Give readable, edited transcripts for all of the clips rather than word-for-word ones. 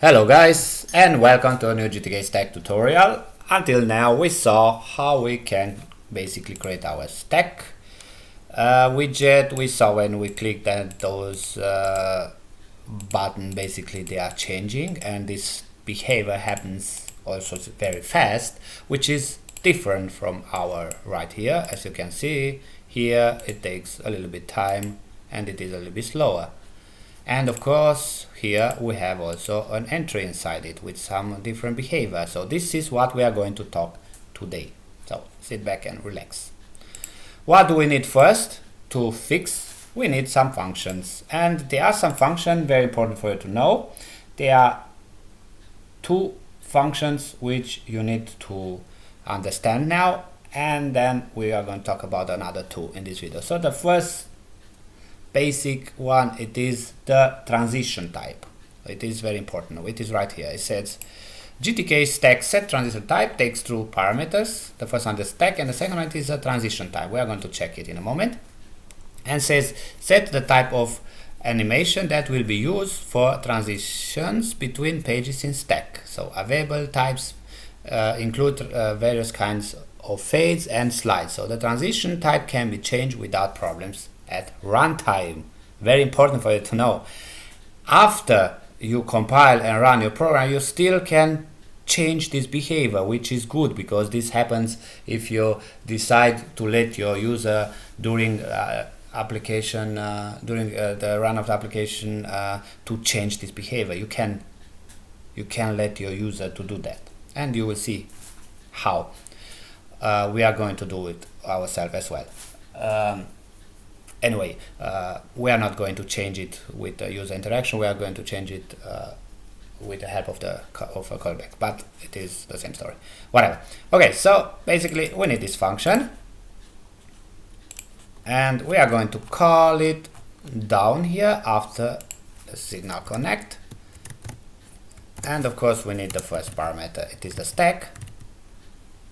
Hello guys, and welcome to a new GTK stack tutorial. Until now we saw how we can basically create our stack widget. We saw when we clicked at those button, basically they are changing, and this behavior happens also very fast, which is different from our right here. As you can see here, it takes a little bit time and it is a little bit slower. And of course here we have also an entry inside it with some different behavior. So this is what we are going to talk today. So sit back and relax. What do we need first to fix? We need some functions, and there are some functions very important for you to know. There are two functions which you need to understand now, and then we are going to talk about another two in this video. So the first basic one, it is the transition type. It is very important. It is right here. It says GTK stack set transition type takes two parameters. The first one is stack and the second one is a transition type. We are going to check it in a moment. And says set the type of animation that will be used for transitions between pages in stack. So available types include various kinds of fades and slides. So the transition type can be changed without problems at runtime. Very important for you to know. After you compile and run your program, you still can change this behavior, which is good, because this happens if you decide to let your user during application during the run of the application to change this behavior. You can let your user to do that, and you will see how we are going to do it ourselves as well. Anyway, we are not going to change it with the user interaction. We are going to change it with the help of a callback, but it is the same story. Whatever. Okay, so basically we need this function, and we are going to call it down here after the signal connect. And of course we need the first parameter. It is the stack.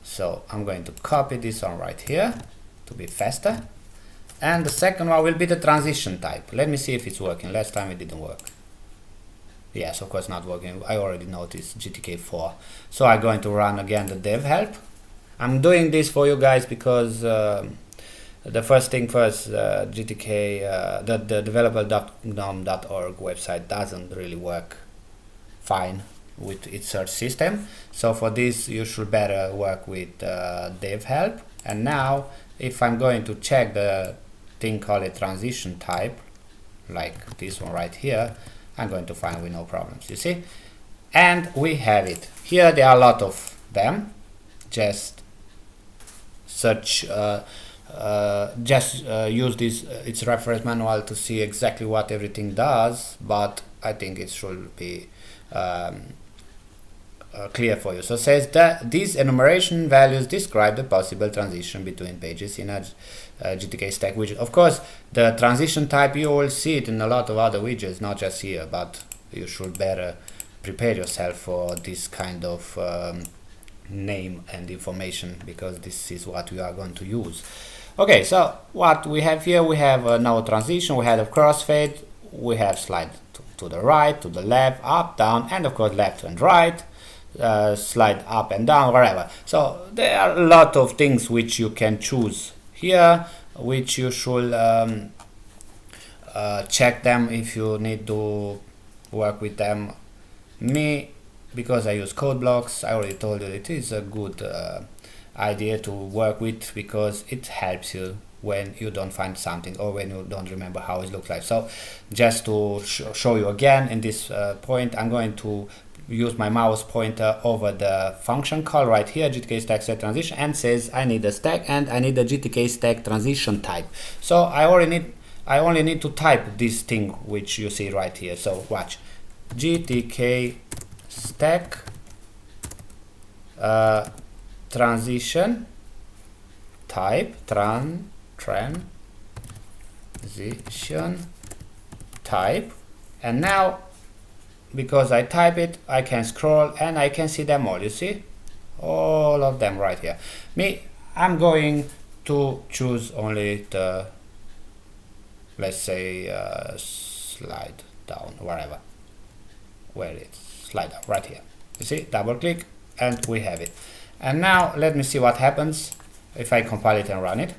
So I'm going to copy this one right here to be faster. And the second one will be the transition type. Let me see if it's working. Last time it didn't work. Yes, of course not working. I already noticed GTK4. So I'm going to run again the dev help. I'm doing this for you guys because the first thing first, GTK, the developer.gnome.org website doesn't really work fine with its search system. So for this you should better work with dev help. And now if I'm going to check the thing called a transition type, like this one right here, I'm going to find with no problems, you see. And we have it here. There are a lot of them. Just search use this its reference manual to see exactly what everything does, but I think it should be clear for you. So it says that these enumeration values describe the possible transition between pages in a GTK stack widget. Of course, the transition type, you will see it in a lot of other widgets, not just here, but you should better prepare yourself for this kind of name and information, because this is what we are going to use. Okay, so what we have here, we have no transition, we have a crossfade, we have slide to the right, to the left, up, down, and of course left and right. Slide up and down, wherever. So there are a lot of things which you can choose here, which you should check them if you need to work with them. Me, because I use code blocks, I already told you it is a good idea to work with, because it helps you when you don't find something or when you don't remember how it looks like. So just to show you again in this point, I'm going to use my mouse pointer over the function call right here, GTK stack set transition, and says I need a stack and I need a GTK stack transition type. So I only need to type this thing which you see right here. So watch, GTK stack transition type, transition type, and now because I type it, I can scroll and I can see them all. You see all of them right here. I'm going to choose only the, let's say, slide down, wherever, where it's slider right here. You see, double click and we have it. And now let me see what happens if I compile it and run it.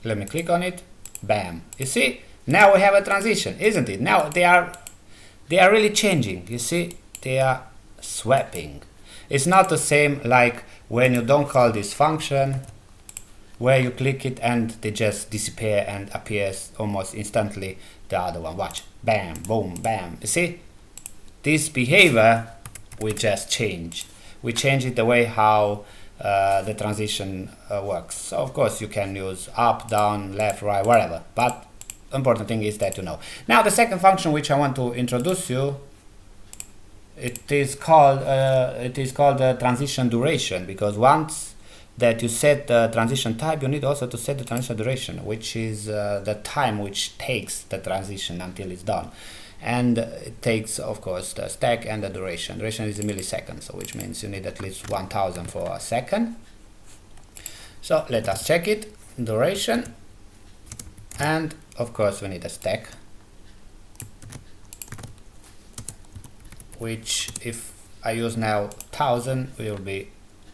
Let me click on it. Bam. You see, now we have a transition, isn't it? Now they are really changing. You see, they are swapping. It's not the same like when you don't call this function, where you click it and they just disappear and appears almost instantly the other one. Watch. Bam, boom, bam. You see, this behavior we just change. We change it the way how the transition works. So of course you can use up, down, left, right, whatever, but important thing is that you know. Now the second function which I want to introduce you, it is called the transition duration, because once that you set the transition type, you need also to set the transition duration, which is the time which takes the transition until it's done. And it takes, of course, the stack and the duration. Duration is a millisecond, so which means you need at least 1000 for a second. So let us check it. Duration, and of course we need a stack, which if I use now 1000 will be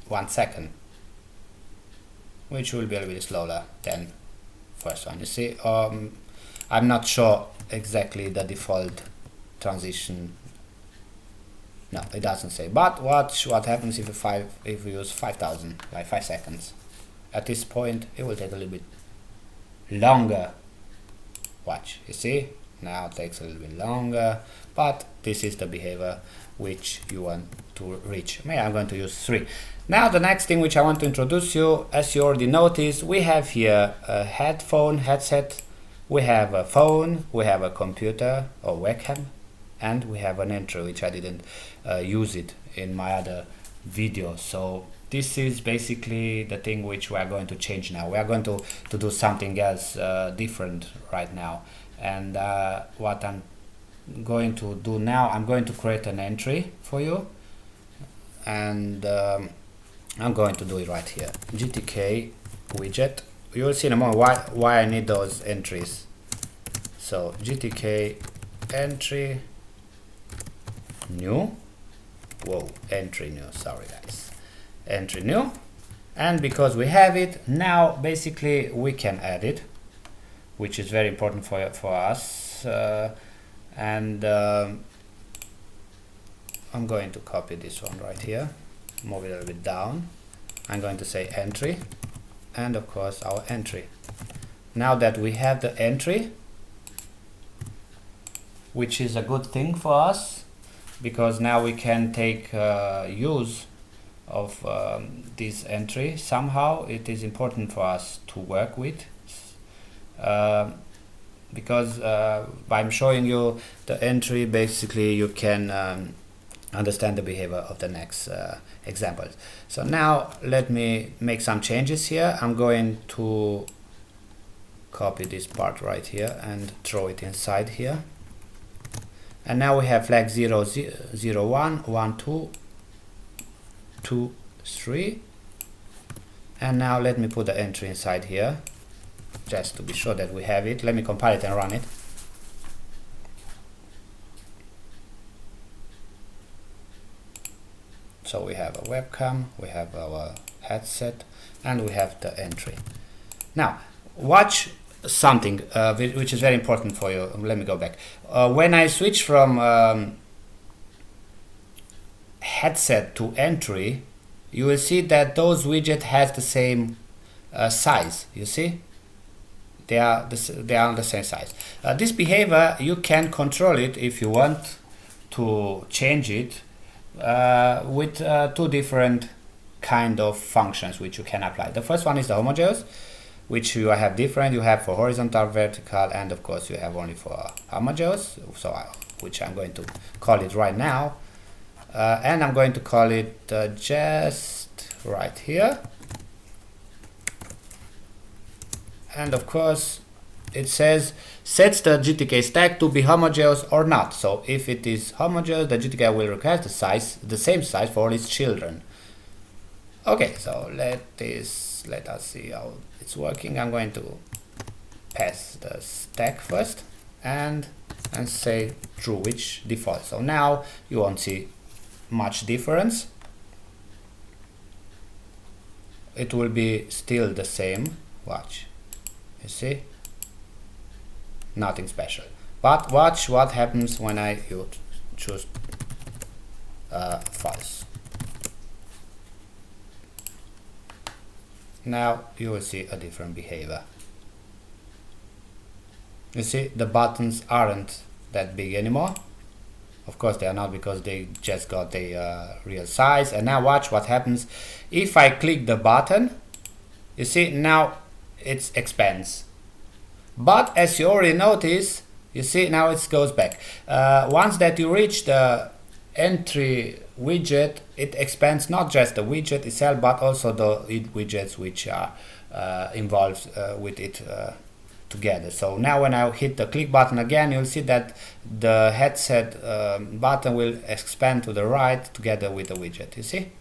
1 second, which will be a little bit slower than first one. You see, I'm not sure exactly the default transition. No, it doesn't say. But watch what happens if we use 5000, like 5 seconds. At this point, it will take a little bit longer. Watch, you see, now it takes a little bit longer, but this is the behavior which you want to reach. Maybe I'm going to use 3. Now the next thing which I want to introduce you, as you already noticed, we have here a headset, we have a phone, we have a computer or webcam, and we have an entry which I didn't use it in my other video. So this is basically the thing which we are going to change now. We are going to do something else different right now. And what I'm going to do now, I'm going to create an entry for you, and I'm going to do it right here. GTK widget. You will see in a moment why I need those entries. So GTK entry new. Whoa, entry new. Sorry guys. Entry new. And because we have it now, basically we can add it, which is very important for us. I'm going to copy this one right here, move it a little bit down. I'm going to say entry, and of course our entry. Now that we have the entry, which is a good thing for us, because now we can take use of this entry. Somehow it is important for us to work with, because by showing you the entry, basically you can understand the behavior of the next example. So now let me make some changes here. I'm going to copy this part right here and throw it inside here. And now we have flag 0, 0, 1, 1, 2, 2, 3. And now let me put the entry inside here, just to be sure that we have it. Let me compile it and run it. So we have a webcam, we have our headset, and we have the entry. Now watch something which is very important for you. Let me go back. When I switch from headset to entry, you will see that those widgets have the same size. You see, they are on the same size. This behavior, you can control it if you want to change it with 2 different kind of functions which you can apply. The first one is the homogeneous, which you have different. You have for horizontal, vertical, and of course you have only for homogeneous, so which I'm going to call it right now, and I'm going to call it just right here. And of course it says sets the GTK stack to be homogeneous or not. So if it is homogeneous, the GTK will request the same size for all its children. Okay, so let us see how it's working. I'm going to pass the stack first, and say true, which default. So now you won't see much difference. It will be still the same. Watch, you see, nothing special. But watch what happens when I choose false. Now you will see a different behavior. You see, the buttons aren't that big anymore. Of course they are not, because they just got a real size. And now watch what happens if I click the button. You see, now it expands. But as you already noticed, you see, now it goes back. Once that you reach the entry widget, it expands not just the widget itself, but also the widgets which are involved with it together. So now when I hit the click button again, you'll see that the headset button will expand to the right together with the widget, you see?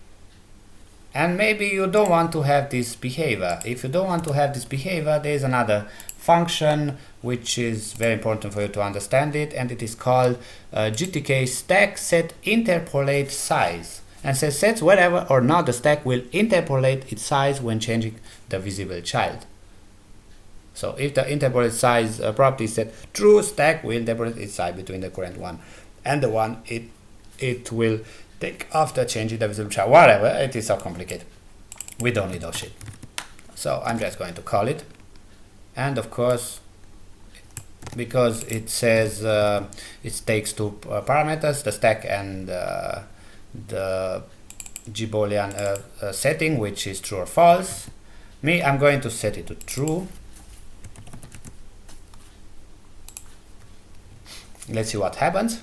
And maybe you don't want to have this behavior. If you don't want to have this behavior, there is another function which is very important for you to understand it, and it is called GTK stack set interpolate size, and says sets whether or not the stack will interpolate its size when changing the visible child. So if the interpolate size property is set true, stack will interpolate its size between the current one and the one it will take after changing the visible child. Whatever, it is so complicated. We don't need those shit. So I'm just going to call it. And of course, because it says it takes two parameters, the stack and the Boolean setting, which is true or false. I'm going to set it to true. Let's see what happens.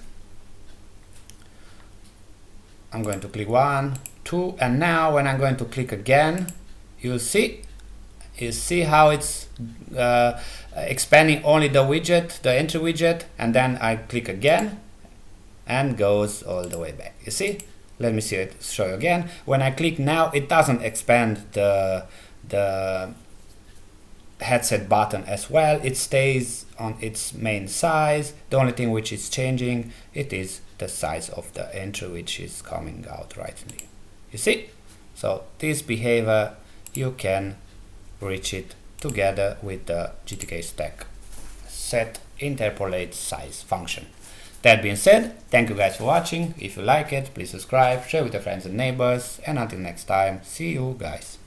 I'm going to click 1, 2, and now when I'm going to click again, you see how it's expanding only the widget, the entry widget, and then I click again and goes all the way back. You see? Let me see it, show you again. When I click now, it doesn't expand the headset button as well. It stays on its main size. The only thing which is changing, it is the size of the entry which is coming out rightly. You see? So this behavior, you can reach it together with the GTK stack set interpolate size function. That being said, thank you guys for watching. If you like it, please subscribe, share with your friends and neighbors, and until next time, see you guys.